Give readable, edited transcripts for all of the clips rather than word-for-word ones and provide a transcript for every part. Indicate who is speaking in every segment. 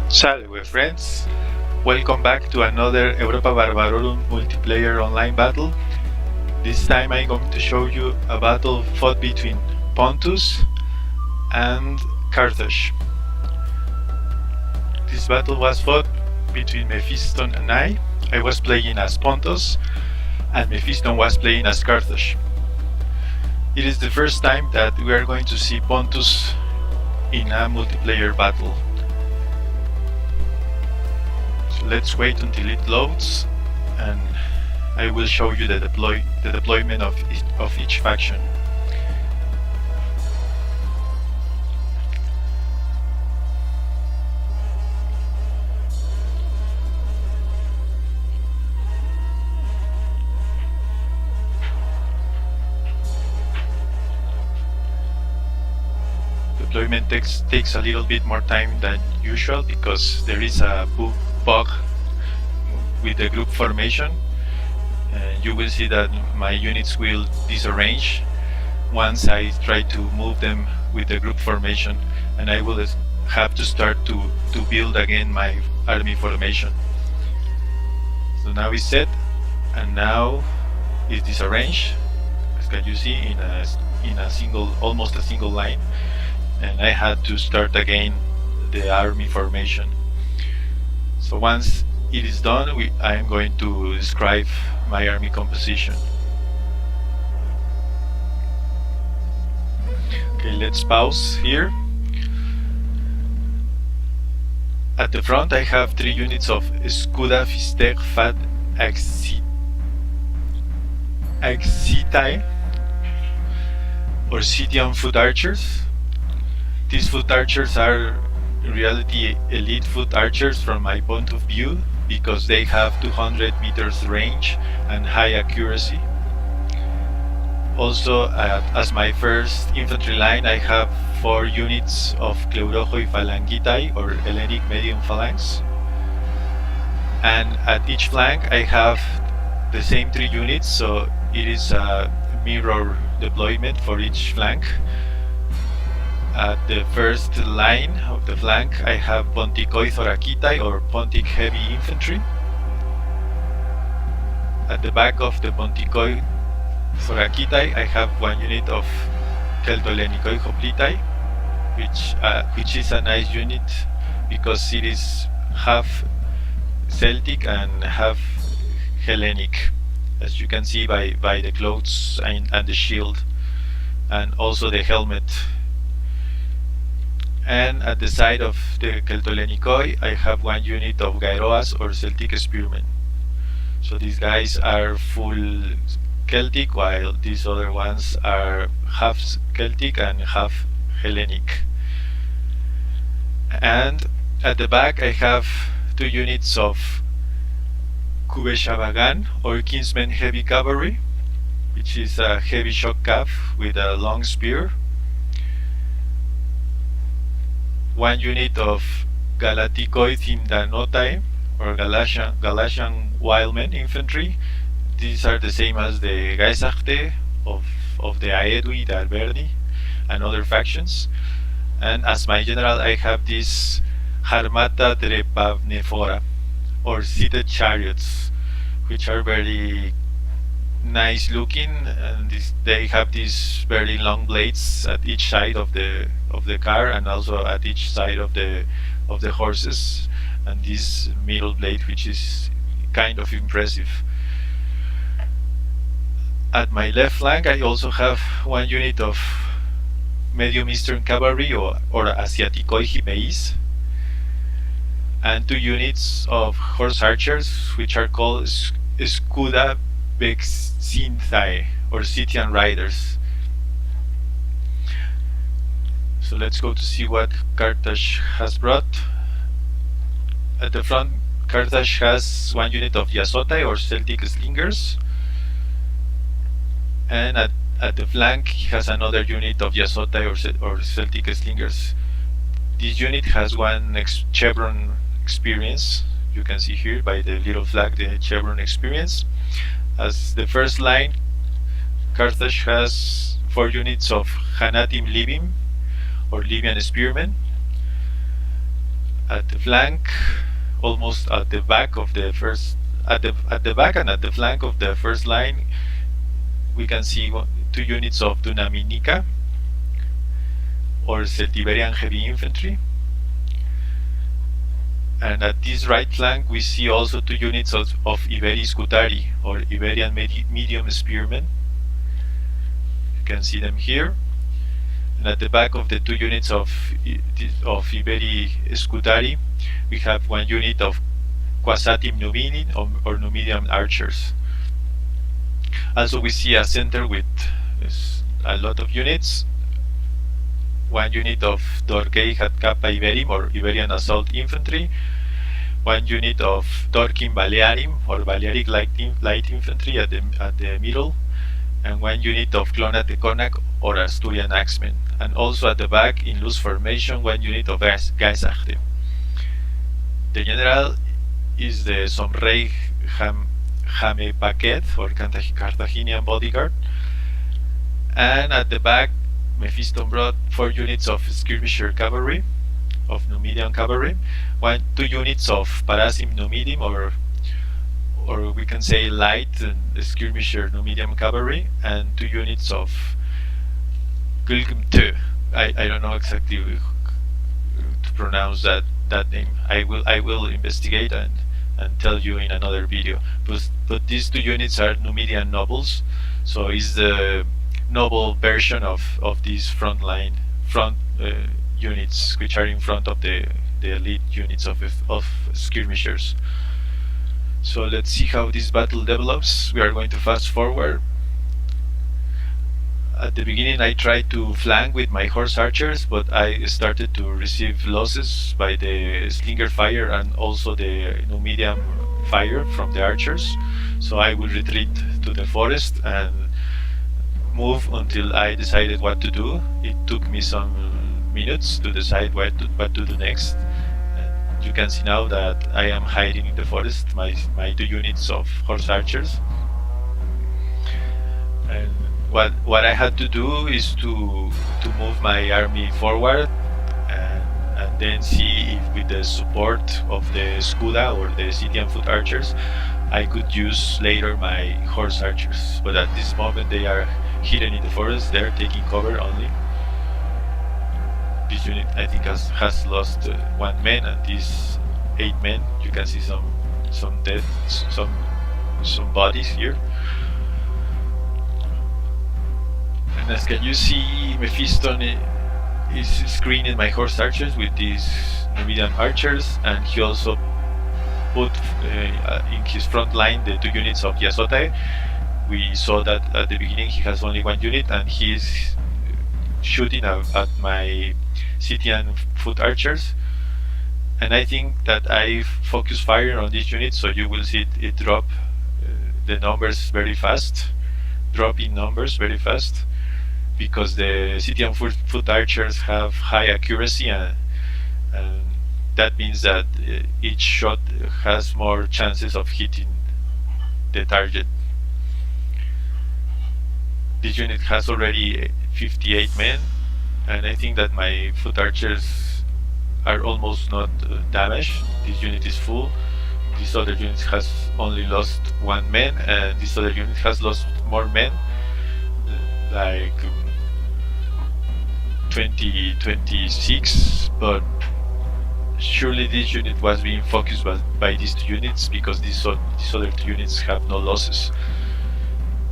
Speaker 1: Salve friends, welcome back to another Europa Barbaroum multiplayer online battle. This time I'm going to show you a battle fought between Pontus and Carthage. This battle was fought between Mephiston and I. I was playing as Pontus and Mephiston was playing as Carthage. It is the first time that we are going to see Pontus in a multiplayer battle. Let's wait until it loads and I will show you the deployment of each faction. Deployment takes a little bit more time than usual because there is a bug with the group formation. You will see that my units will disarrange once I try to move them with the group formation, and I will have to start to build again my army formation. So now it's set, and now it's disarranged, as can you see, in a single, almost a single line, and I had to start again the army formation. So once it is done, I am going to describe my army composition. Okay, let's pause here. At the front I have 3 units of Skuda Fister Fat Axitae or Scythian foot archers. These foot archers are in reality elite foot archers from my point of view because they have 200 meters range and high accuracy. Also, as my first infantry line, I have 4 units of Cleurohoi Phalangitae or Hellenic medium phalanx, and at each flank I have the same 3 units, so it is a mirror deployment for each flank. At the first line of the flank I have Ponticoi Thoracitae or Pontic heavy infantry. At the back of the Ponticoi Thoracitae I have 1 unit of Celtolenicoi Hoplitae, which is a nice unit because it is half Celtic and half Hellenic, as you can see by the clothes and the shield, and also the helmet. And at the side of the Celtolenicoi I have 1 unit of Gaeroas or Celtic spearmen. So these guys are full Celtic, while these other ones are half Celtic and half Hellenic. And at the back I have 2 units of Kubeshavagan or Kinsmen heavy cavalry, which is a heavy shock cav with a long spear. 1 unit of Galatikoi Thindanotae or Galatian wildmen infantry. These are the same as the Gaesachte of the Aedui, the Alberni, and other factions. And as my general I have this Harmata Drepavnephora or Scythed Chariots, which are very nice looking, and they have these very long blades at each side of the car and also at each side of the horses, and this middle blade which is kind of impressive. At my left flank I also have 1 unit of medium eastern cavalry or Asiaticoi Himeis, and 2 units of horse archers which are called Skuda Bexinthae or Scythian riders. So let's go to see what Carthage has brought. At the front Carthage has 1 unit of Iasotae or Celtic slingers, and at the flank he has another unit of Iasotae or Celtic slingers. This unit has 1 chevron experience. You can see here by the little flag the chevron experience. As the first line, Carthage has 4 units of Hanatim Libim or Libyan spearmen, At the flank, almost at the back of the first, at the back and at the flank of the first line, we can see 2 units of Dunaminica or Celtiberian heavy infantry. And at this right flank, we see also 2 units of Iberi Scutari or Iberian medium spearmen. You can see them here. And at the back of the 2 units of Iberi Scutari, we have 1 unit of Quasatim Numidian or Numidian archers. Also, we see a center with a lot of units. 1 unit of Dorkei had Kappa Iberim or Iberian assault infantry. 1 unit of Dorkim Balearim or Balearic light infantry at the middle. And 1 unit of Clona Teconac or Asturian axemen. And also at the back, in loose formation, 1 unit of Gaisachte. The general is the Somrei Jame Paquet or Carthaginian bodyguard. And at the back, Mephiston brought 4 units of skirmisher cavalry, of Numidian cavalry, 2 units of Parasim Numidim or we can say light skirmisher Numidian cavalry, and 2 units of Gulgum-Te. I don't know exactly to pronounce that name. I will investigate and tell you in another video. But these 2 units are Numidian nobles, so it's the noble version of these front units, which are in front of the elite units of skirmishers. So let's see how this battle develops. We are going to fast forward. At the beginning, I tried to flank with my horse archers, but I started to receive losses by the slinger fire and also the Numidian fire from the archers. So I will retreat to the forest and move until I decided what to do. It took me some minutes to decide what to do next. And you can see now that I am hiding in the forest, my 2 units of horse archers. And what I had to do is to move my army forward and then see if with the support of the Skuda or the Scythian foot archers I could use later my horse archers. But at this moment they are hidden in the forest, they're taking cover only. This unit I think has lost 1 man, and these 8 men, you can see some dead, some bodies here. And as can you see, Mephiston is screening my horse archers with these Numidian archers, and he also put in his front line the 2 units of Yasotae. We saw that at the beginning he has only 1 unit, and he is shooting at my Scythian foot archers. And I think that I focus fire on this unit, so you will see it drop the numbers very fast, drop in numbers very fast, because the Scythian foot archers have high accuracy, and that means that each shot has more chances of hitting the target. This unit has already 58 men, and I think that my foot archers are almost not damaged. This unit is full. This other unit has only lost 1 man, and this other unit has lost more men, like 26, but surely this unit was being focused by these 2 units, because these other 2 units have no losses.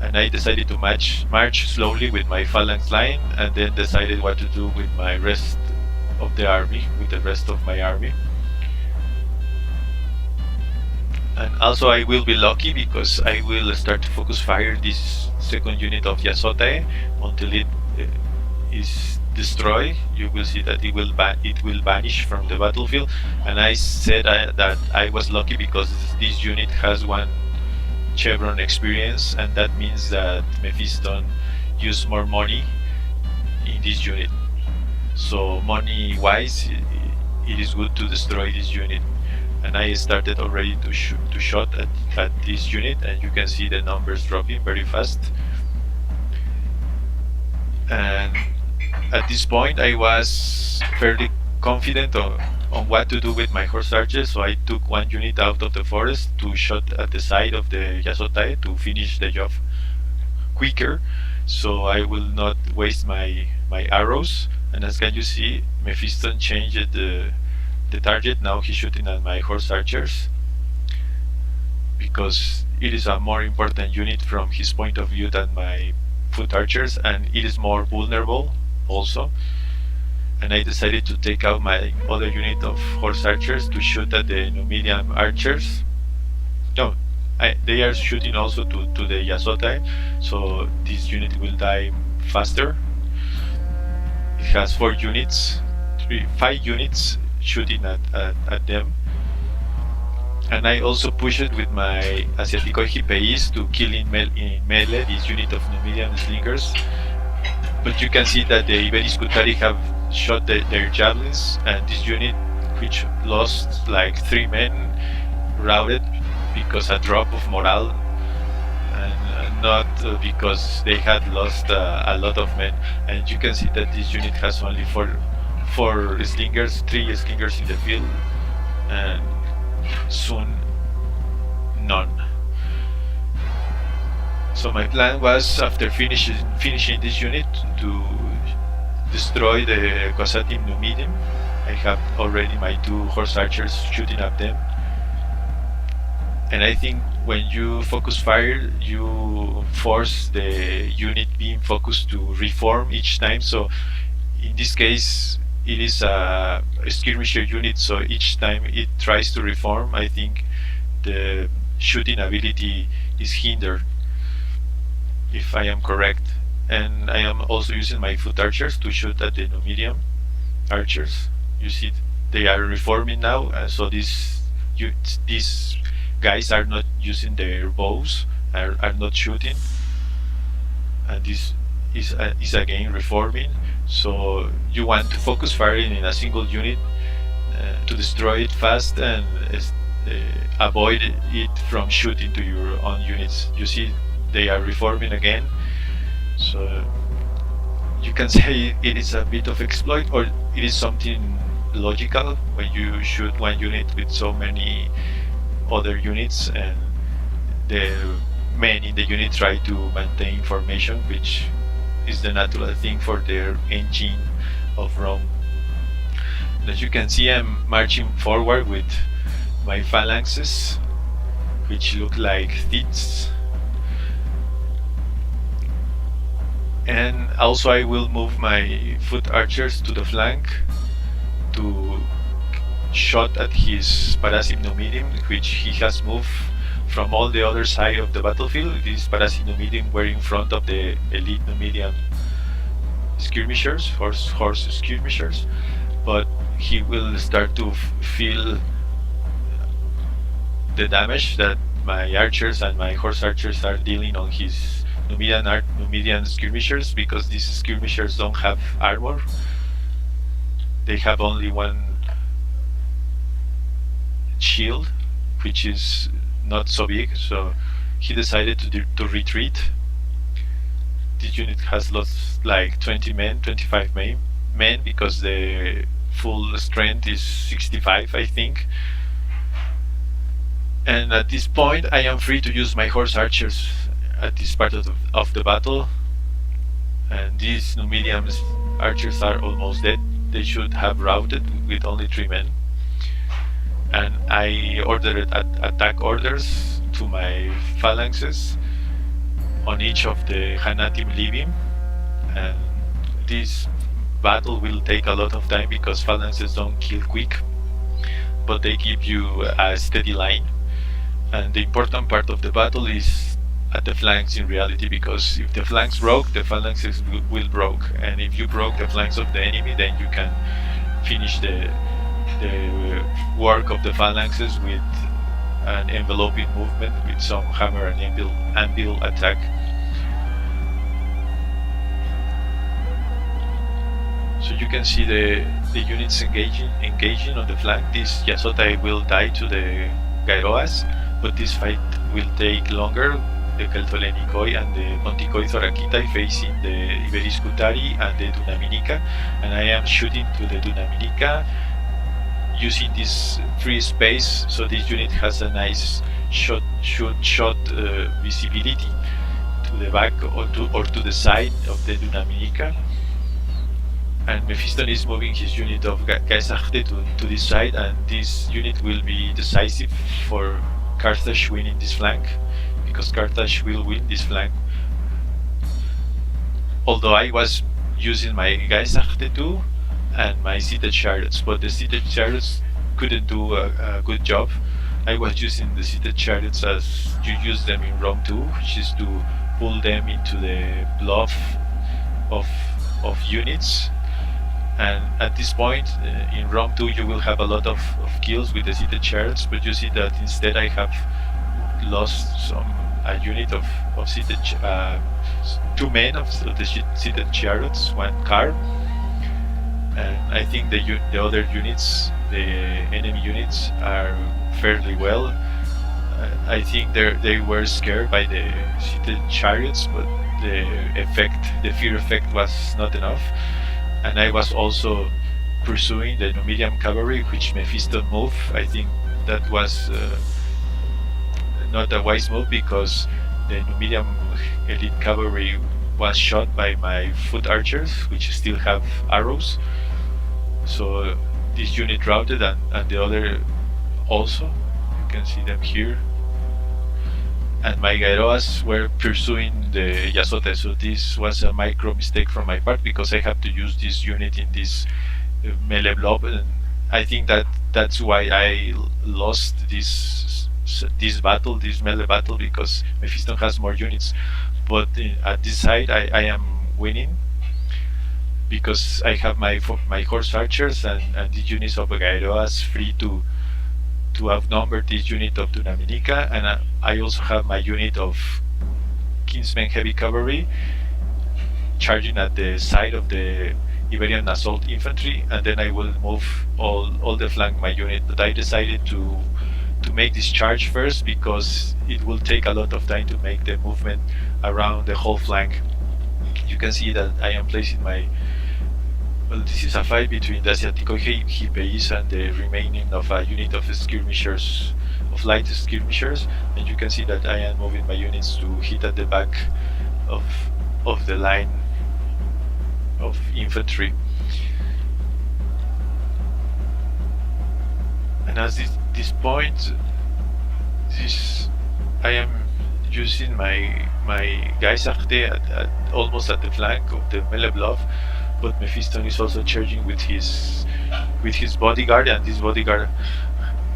Speaker 1: And I decided to march slowly with my phalanx line, and then decided what to do with my rest of the army, with the rest of my army. And also I will be lucky, because I will start to focus fire this 2nd unit of Yasotae until it is destroyed. You will see that it will vanish from the battlefield. And I said that I was lucky because this unit has 1 chevron experience, and that means that Mephiston used more money in this unit. So money wise, it is good to destroy this unit. And I started already to shot at this unit, and you can see the numbers dropping very fast. And at this point I was fairly confident on on what to do with my horse archers, so I took one unit out of the forest to shoot at the side of the Yasotay to finish the job quicker, so I will not waste my arrows. And as can you see, Mephiston changed the target. Now he's shooting at my horse archers because it is a more important unit from his point of view than my foot archers, and it is more vulnerable also. And I decided to take out my other unit of horse archers to shoot at the Numidian archers. No, they are shooting also to the Yasotay, so this unit will die faster. It has 5 units shooting at them. And I also pushed it with my Asiaticoi Hipeis to kill in melee this unit of Numidian slingers. But you can see that the Iberiscutari have shot their javelins, and this unit, which lost like 3 men, routed because a drop of morale, and not because they had lost a lot of men. And you can see that this unit has only 4 slingers, 3 slingers in the field, and soon none. So my plan was, after finishing this unit, to destroy the Quasatim Numidium. I have already my 2 horse archers shooting at them. And I think when you focus fire, you force the unit being focused to reform each time. So in this case, it is a skirmisher unit, so each time it tries to reform, I think the shooting ability is hindered, if I am correct. And I am also using my foot archers to shoot at the Numidian archers. You see, they are reforming now, so these guys are not using their bows, are not shooting, and this is again reforming. So you want to focus firing in a single unit to destroy it fast and avoid it from shooting to your own units. You see, they are reforming again. So you can say it is a bit of exploit, or it is something logical when you shoot one unit with so many other units, and the men in the unit try to maintain formation, which is the natural thing for their engine of Rome. As you can see, I'm marching forward with my phalanxes, which look like thieves. And also I will move my foot archers to the flank to shot at his Parasim Numidium, which he has moved from all the other side of the battlefield. These Parasim Numidium were in front of the elite Numidian skirmishers, horse skirmishers, but he will start to feel the damage that my archers and my horse archers are dealing on his Numidian skirmishers, because these skirmishers don't have armor. They have only one shield, which is not so big, so he decided to retreat. This unit has lost like 25 men, because the full strength is 65, I think. And at this point I am free to use my horse archers at this part of the battle, and these Numidian archers are almost dead. They should have routed with only 3 men. And I ordered attack orders to my phalanxes on each of the Hanatim Libim, and this battle will take a lot of time because phalanxes don't kill quick, but they give you a steady line. And the important part of the battle is at the flanks in reality, because if the flanks broke, the phalanxes will broke, and if you broke the flanks of the enemy, then you can finish the work of the phalanxes with an enveloping movement with some hammer and anvil attack. So you can see the units engaging on the flank. This Yasotay will die to the Gairoas, but this fight will take longer. The Keltolenikoi and the Ponticoi Thorakitai facing the Iberiscutari and the Dunaminica, and I am shooting to the Dunaminica using this free space, so this unit has a nice shot visibility to the back or to the side of the Dunaminica. And Mephiston is moving his unit of Scythed to this side, and this unit will be decisive for Carthage winning this flank, because Carthage will win this flank. Although I was using my Scythed too and my Scythed Chariots, but the Scythed Chariots couldn't do a good job. I was using the Scythed Chariots as you use them in Rome 2, which is to pull them into the bluff of units. And at this point in Rome 2 you will have a lot of kills with the Scythed Chariots, but you see that instead I have lost a unit of Scythed, 2 men of the Scythed Chariots, 1 car, and I think the other units, the enemy units, are fairly well. I think they were scared by the Scythed Chariots, but the fear effect was not enough. And I was also pursuing the Numidian cavalry, which Mephiston moved. I think that was not a wise move, because the Numidian elite cavalry was shot by my foot archers, which still have arrows. So this unit routed, and the other also. You can see them here. And my Gaeroas were pursuing the Yasote, so this was a micro mistake from my part, because I have to use this unit in this melee blob, and I think that's why I lost this battle, this melee battle, because Mephiston has more units. But at this side I am winning, because I have my horse archers and these units of Gaeroas free to outnumber this unit of Dunaminica, and I also have my unit of Kinsmen heavy cavalry charging at the side of the Iberian assault infantry, and then I will move all the flank my unit. But I decided to make this charge first, because it will take a lot of time to make the movement around the whole flank. You can see that I am placing my... Well, this is a fight between the Asiatico Hippeis and the remaining of a unit of skirmishers, of light skirmishers, and you can see that I am moving my units to hit at the back of the line of infantry. And at this point, I am using my Scythed at almost at the flank of the melee bluff, but Mephiston is also charging with his bodyguard, and this bodyguard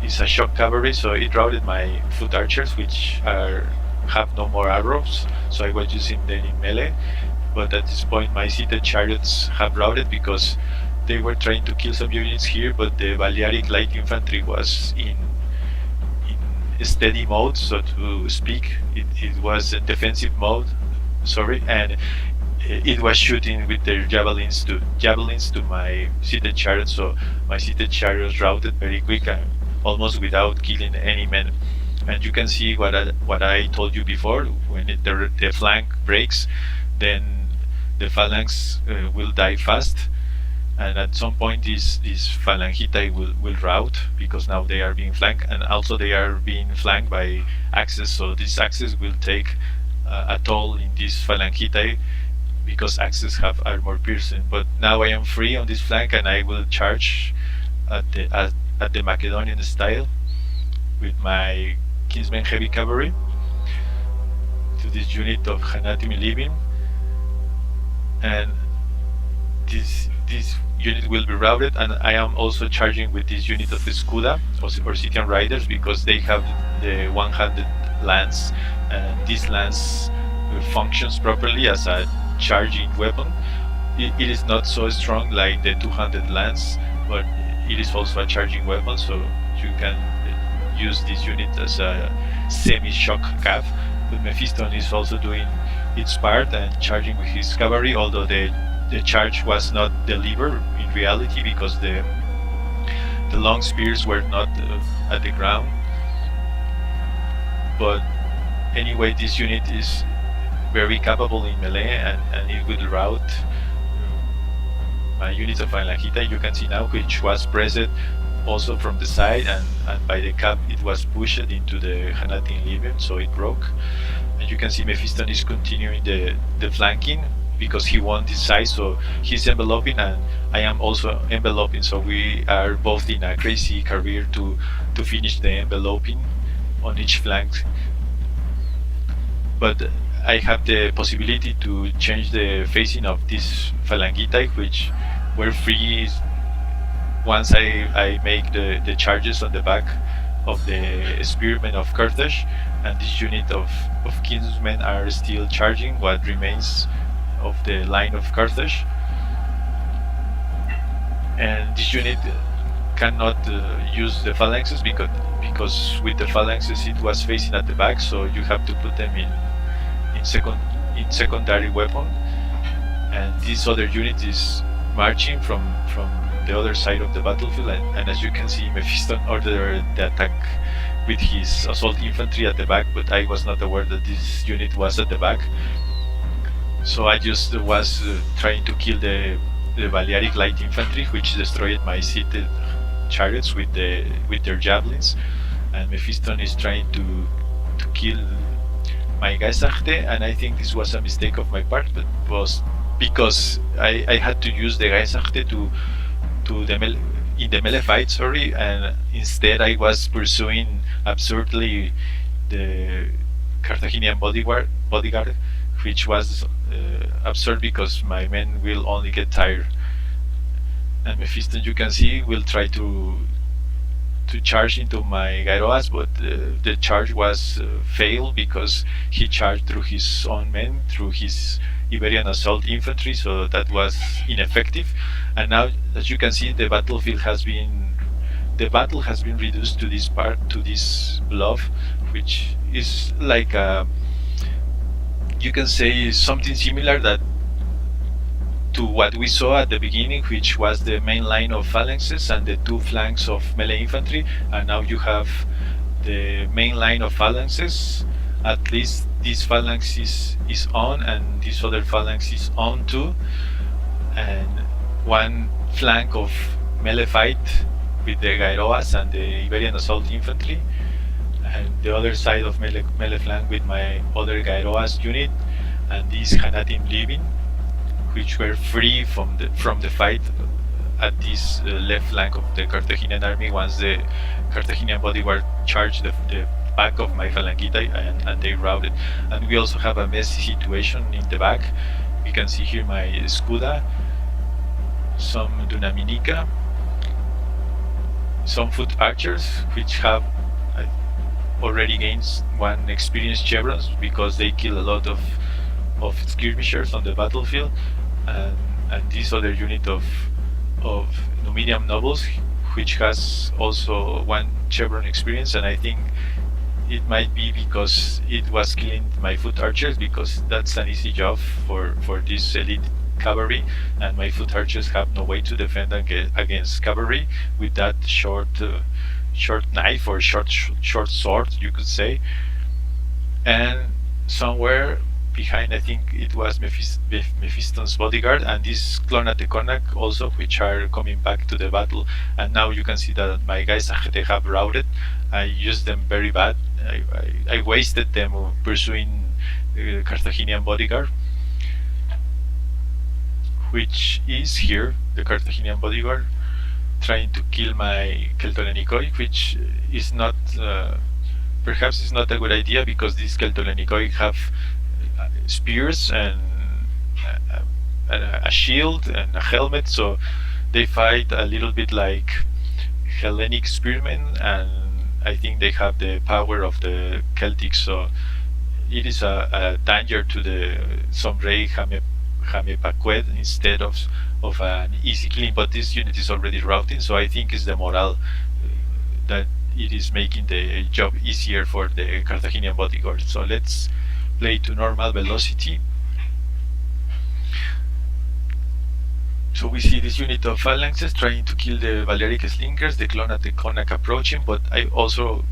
Speaker 1: is a shock cavalry, so it routed my foot archers, which have no more arrows, so I was using them in melee. But at this point my Scythed Chariots have routed, because they were trying to kill some units here, but the Balearic light infantry was in steady mode, so to speak. It was a defensive mode, sorry, and it was shooting with their javelins to my Scythed Chariots, so my Scythed Chariots routed very quick and almost without killing any men. And you can see what I told you before: when the flank breaks, then the phalanx will die fast, and at some point these phalangitae will rout, because now they are being flanked, and also they are being flanked by axes, so this axes will take a toll in these phalangitae, because axes have armor piercing. But now I am free on this flank, and I will charge at the Macedonian style with my Kinsmen heavy cavalry to this unit of Hanatim Livim, and this unit will be routed. And I am also charging with this unit of the Skuda or Scythian riders, because they have the one-handed lance, and this lance functions properly as a charging weapon. It is not so strong like the two-handed lance, but it is also a charging weapon, so you can use this unit as a semi-shock cav. But Mephiston is also doing its part and charging with his cavalry, although the charge was not delivered in reality, because the long spears were not at the ground. But anyway, this unit is very capable in melee, and it will rout my units of Phalangita. You can see now, which was pressed also from the side, and by the cap it was pushed into the Hanatin Libyan, so it broke. And you can see Mephiston is continuing the flanking because he won this side, so he's enveloping and I am also enveloping, so we are both in a crazy career to finish the enveloping on each flank. But I have the possibility to change the facing of this phalangitae, which were free once I make the charges on the back of the spearmen of Carthage, and this unit of kinsmen are still charging what remains of the line of Carthage. And this unit cannot use the phalanxes because with the phalanxes it was facing at the back, so you have to put them in secondary weapon. And this other unit is marching from the other side of the battlefield, and as you can see, Mephiston ordered the attack with his assault infantry at the back, but I was not aware that this unit was at the back. So I just was trying to kill the Balearic light infantry, which destroyed my Scythed Chariots with their javelins, and Mephiston is trying to kill my Geisachte, and I think this was a mistake of my part, but was because I had to use the Geisachte in the melee fight, sorry, and instead I was pursuing absurdly the Carthaginian bodyguard, which was absurd because my men will only get tired. And Mephiston, you can see, will try to charge into my Gyroas, but the charge was failed because he charged through his own men, through his Iberian assault infantry, so that was ineffective. And now, as you can see, the battle has been reduced to this bluff, which is like you can say something similar to what we saw at the beginning, which was the main line of phalanxes and the two flanks of melee infantry, and now you have the main line of phalanxes. At least this phalanx is on, and this other phalanx is on too, and one flank of melee fight with the Gyroas and the Iberian assault infantry, and the other side of melee flank with my other Gyroas unit and this Hanatim Living, which were free from the fight at this left flank of the Carthaginian army once the Carthaginian bodyguard charged the back of my phalangitae and they routed. And we also have a messy situation in the back. You can see here my Skuda, some Dunaminica, some foot archers, which have already gained one experienced chevrons because they kill a lot of skirmishers on the battlefield, and this other unit of Numidian nobles, which has also one chevron experience, and I think it might be because it was killing my foot archers, because that's an easy job for this elite cavalry, and my foot archers have no way to defend against cavalry with that short knife or short sword, you could say. And somewhere behind, I think it was Mephiston's bodyguard and this Clonateconac also, which are coming back to the battle. And now you can see that my guys, they have routed. I used them very bad. I wasted them pursuing the Carthaginian bodyguard, which is here, the Carthaginian bodyguard, trying to kill my Keltolenikoi, which is not, perhaps is not a good idea, because these Keltolenikoi have spears and a shield and a helmet, so they fight a little bit like Hellenic spearmen, and I think they have the power of the Celtics, so it is a danger to the Sombrei Jamepaquet instead of an easy killing. But this unit is already routing, so I think it's the morale that it is making the job easier for the Carthaginian bodyguard. So let's play to normal velocity. So we see this unit of phalanxes trying to kill the Balearic Slinkers, the Clonateconac approaching, but I also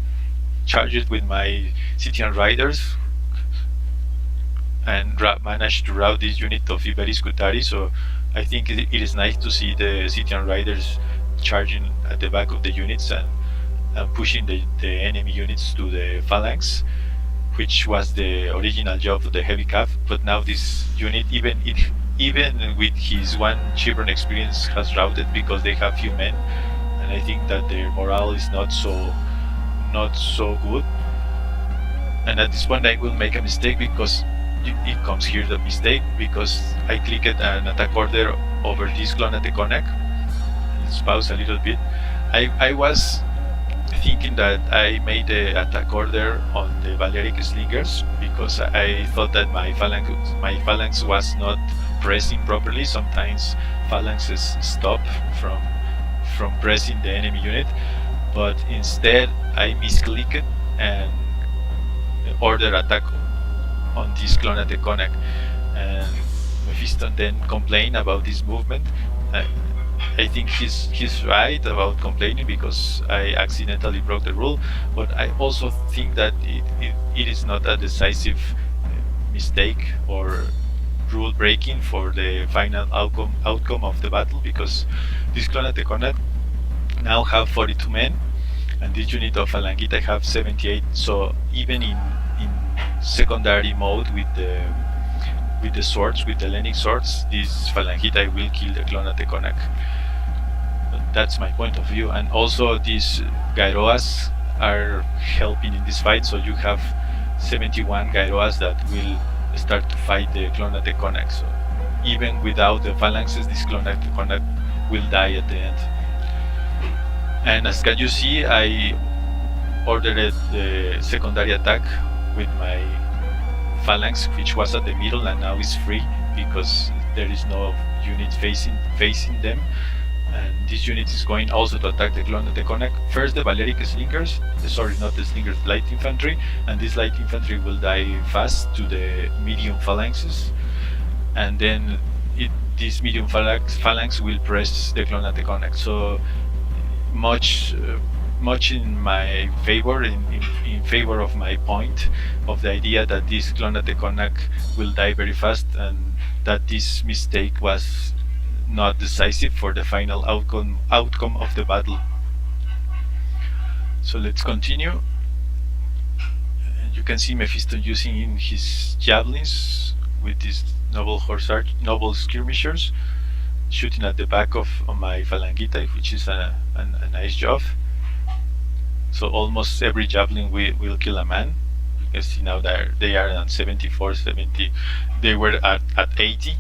Speaker 1: charged with my Scythian Riders and managed to rout this unit of Iberis Scutari. So I think it is nice to see the Scythian Riders charging at the back of the units and pushing the enemy units to the phalanx, which was the original job of the heavy cav. But now this unit, even with his one chevron experience, has routed because they have few men, and I think that their morale is not so good. And at this point I will make a mistake, because it comes here, the mistake, because I clicked an attack order over this clone at the Konak. Let's pause a little bit. I was thinking that I made the attack order on the Balearic Slingers because I thought that my phalanx was not pressing properly. Sometimes phalanxes stop from pressing the enemy unit, but instead I misclicked and order attack on this clone at the Konak, and Mephiston then complained about this movement. I think he's right about complaining because I accidentally broke the rule, but I also think that it is not a decisive mistake or rule breaking for the final outcome of the battle, because this clone at the Konak now have 42 men, and this unit of Phalangita have 78. So even in secondary mode with the swords, with the Lennox swords, this Phalangita will kill the clone at the Konak. That's my point of view. And also these Gyroas are helping in this fight, so you have 71 Gyroas that will start to fight the clone at the Konak. So even without the phalanxes, this clone at the Konak will die at the end. And as can you see, I ordered the secondary attack with my phalanx, which was at the middle and now is free because there is no unit facing them. And this unit is going also to attack the clone at the Konak. First the Balearic Slingers, sorry, not the Slingers, light infantry, and this light infantry will die fast to the medium phalanxes, and then this medium phalanx will press the clone at the Konak. So much in my favor, in favor of my point of the idea that this clone at the Konak will die very fast, and that this mistake was not decisive for the final outcome of the battle. So let's continue. You can see Mephiston using his javelins with these noble skirmishers, shooting at the back of my Phalangita, which is a nice job. So almost every javelin will kill a man. You can see now that they are at 74, 70. They were at 80.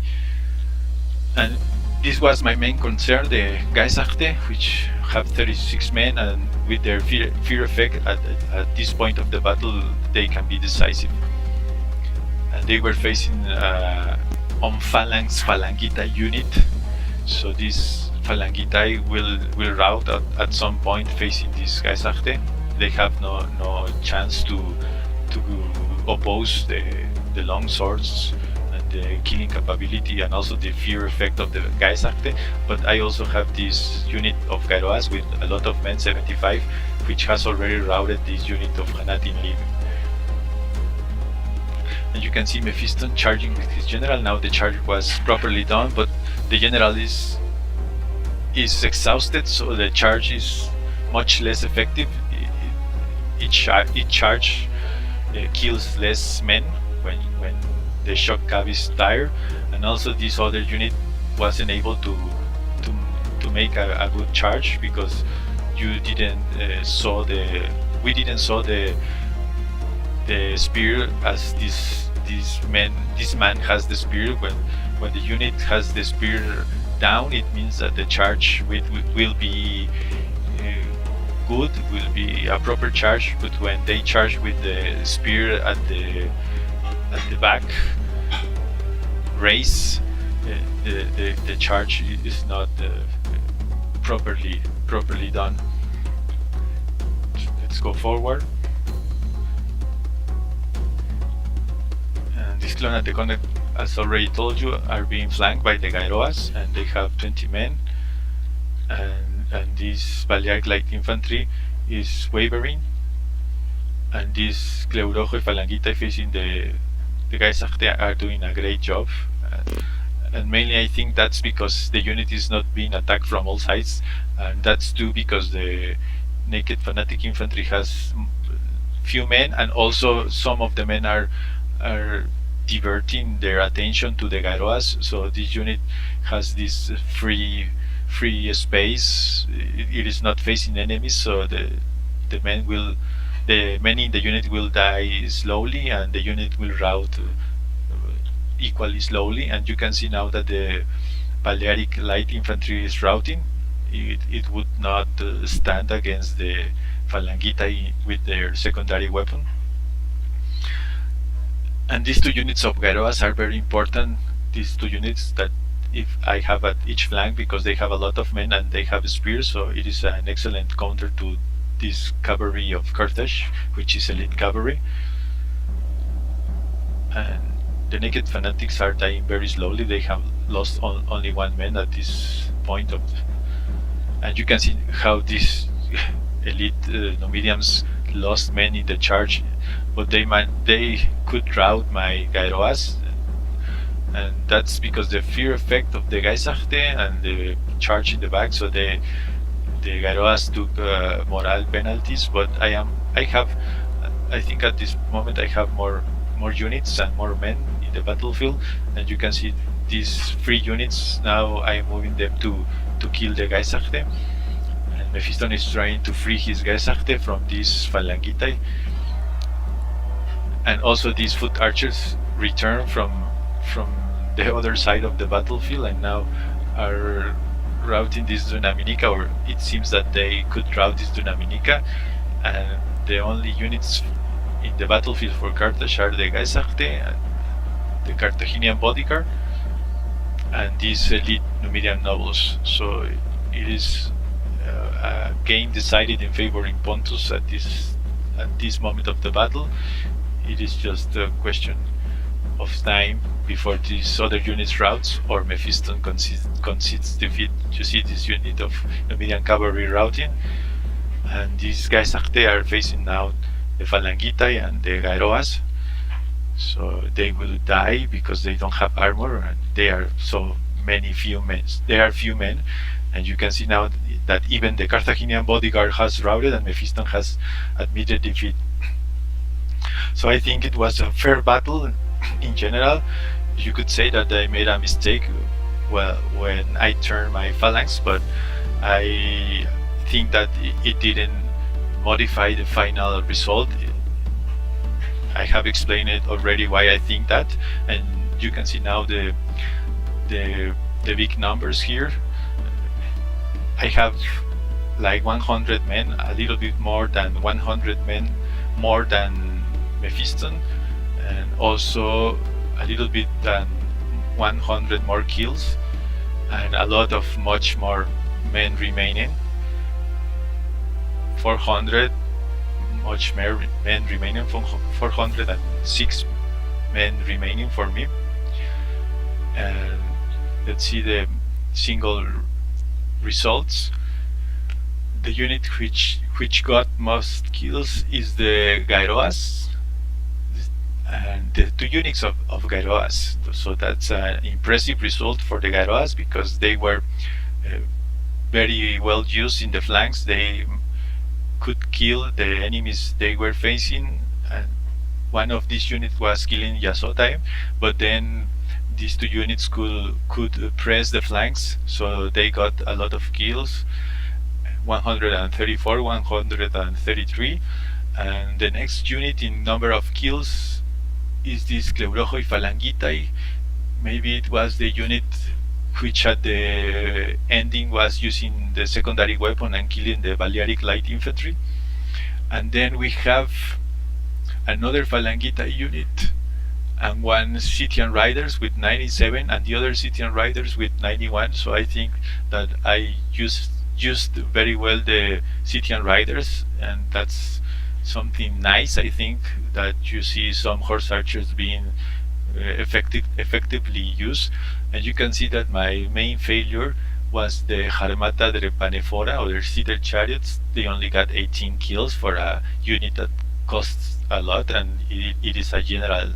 Speaker 1: And this was my main concern, the Geissachte, which have 36 men, and with their fear effect at this point of the battle, they can be decisive. And they were facing on Phalangita unit, so this Phalangita will rout at some point facing this Geissachte. They have no chance to oppose the long swords, the killing capability, and also the fear effect of the Geissachte. But I also have this unit of Gyroas with a lot of men, 75, which has already routed this unit of Hanatin Lim. And you can see Mephiston charging with his general. Now the charge was properly done, but the general is exhausted, so the charge is much less effective. Each charge kills less men when the shock cav is tired, and also this other unit wasn't able to make a good charge because we didn't saw the spear as this man has the spear. When the unit has the spear down, it means that the charge will be good, will be a proper charge. But when they charge with the spear at the back race, the charge is not properly done. Let's go forward. And this clone at the Konak, as already told you, are being flanked by the Gyroas, and they have 20 men, and this Balearic light infantry is wavering, and this Cleurojo Phalangita facing the Geissachte are doing a great job. and mainly I think that's because the unit is not being attacked from all sides, and that's due because the naked fanatic infantry has few men, and also some of the men are diverting their attention to the Gairoas. So this unit has this free space. It is not facing enemies, so the men will the men in the unit will die slowly, and the unit will rout equally slowly. And you can see now that the Balearic light infantry is routing. It would not stand against the Phalangitae with their secondary weapon. And these two units of Gairoas are very important. These two units that if I have at each flank, because they have a lot of men and they have spears, so it is an excellent counter to this cavalry of Carthage, which is elite cavalry. And the naked fanatics are dying very slowly. They have lost only one man at this point of, and you can see how these elite Numidians lost men in the charge, but they could rout my Gairoas, and that's because the fear effect of the Gaisachte and the charge in the back. So the Gairoas took morale penalties, but I think at this moment I have more units and more men in the battlefield, and you can see these 3 units now. I'm moving them to kill the Gaisachte, and Mephiston is trying to free his Gaisachte from these Phalangitae. And also these foot archers return from the other side of the battlefield, and now are routing this Dunaminica, or it seems that they could rout this Dunaminica, and the only units in the battlefield for Carthage are the Gaisachte, the Carthaginian bodyguard, and these elite Numidian nobles. So it is a game decided in favoring Pontus at this moment of the battle. It is just a question of time before these other units routes or Mephiston concedes defeat. You see this unit of Numidian cavalry routing, and these Gaisachte are facing now the Phalangitae and the Gairoas. So they will die because they don't have armor, and they are few men. There are few men, and you can see now that even the Carthaginian bodyguard has routed, and Mephiston has admitted defeat. So I think it was a fair battle in general. You could say that I made a mistake when I turned my phalanx, but I think that it didn't modify the final result. I have explained it already why I think that, and you can see now the big numbers here. I have like 100 men, a little bit more than 100 men more than Mephiston, and also a little bit than 100 more kills, and a lot of much more men remaining. 400 much more men remaining, 406 men remaining for me. And let's see the single results. The unit which got most kills is the Gairoas, and the 2 units of Gairoas. So that's an impressive result for the Gairoas, because they were very well used in the flanks. They could kill the enemies they were facing, and one of these units was killing Yasotai, but then these 2 units could press the flanks, so they got a lot of kills, 134, 133, and the next unit in number of kills is this Cleurohoi Phalangitae. Maybe it was the unit which at the ending was using the secondary weapon and killing the Balearic light infantry. And then we have another Phalangitae unit and 1 Scythian riders with 97 and the other Scythian riders with 91. So I think that I used very well the Scythian riders, and that's something nice. I think that you see some horse archers being effectively used, and you can see that my main failure was the Harmata Drepanephora, or the Scythed Chariots. They only got 18 kills for a unit that costs a lot, and it is a general,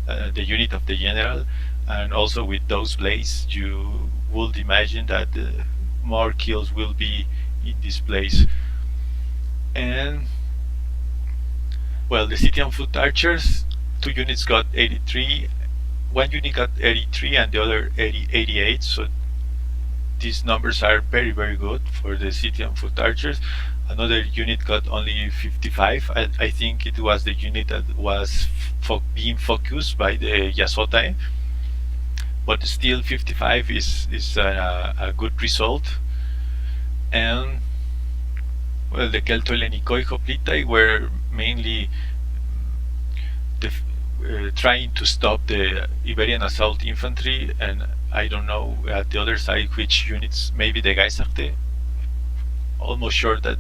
Speaker 1: the unit of the general. and also with those blades you would imagine that more kills will be in this place. And well, the city and foot archers, 2 units got 83, 1 unit got 83 and the other 88, so these numbers are very very good for the city and foot archers. Another unit got only 55. I think it was the unit that was being focused by the Yasotai, but still 55 is a good result. And well, the Keltolenikoi Hoplitai were mainly trying to stop the Iberian assault infantry, and I don't know at the other side which units, maybe the Gaisarte, almost sure that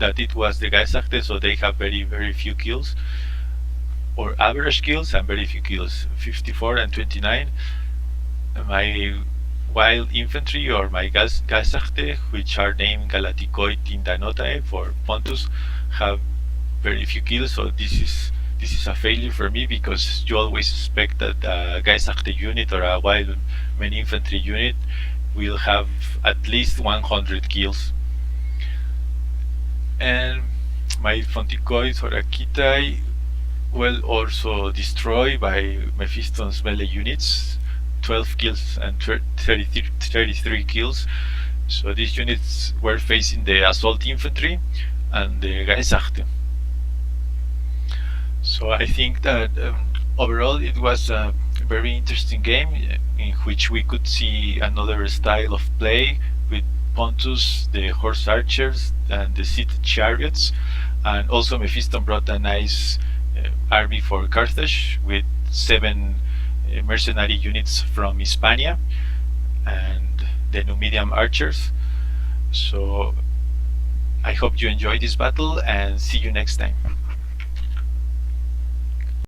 Speaker 1: it was the Gaisarte, so they have very very few kills, or average kills and very few kills, 54 and 29. My wild infantry or my Gaisarte, which are named Galatikoi Tindanotae for Pontus, have very few kills, so this is a failure for me, because you always expect that a Gaisarte unit or a wild main infantry unit will have at least 100 kills. And my Fontikoids or Akitai, well, also destroyed by Mephiston's melee units, 12 kills and 33 kills. So these units were facing the assault infantry and the Gaisarte. So I think that overall it was a very interesting game in which we could see another style of play with Pontus, the horse archers, and the Scythed Chariots, and also Mephiston brought a nice army for Carthage with 7 mercenary units from Hispania and the Numidian archers. So I hope you enjoyed this battle and see you next time.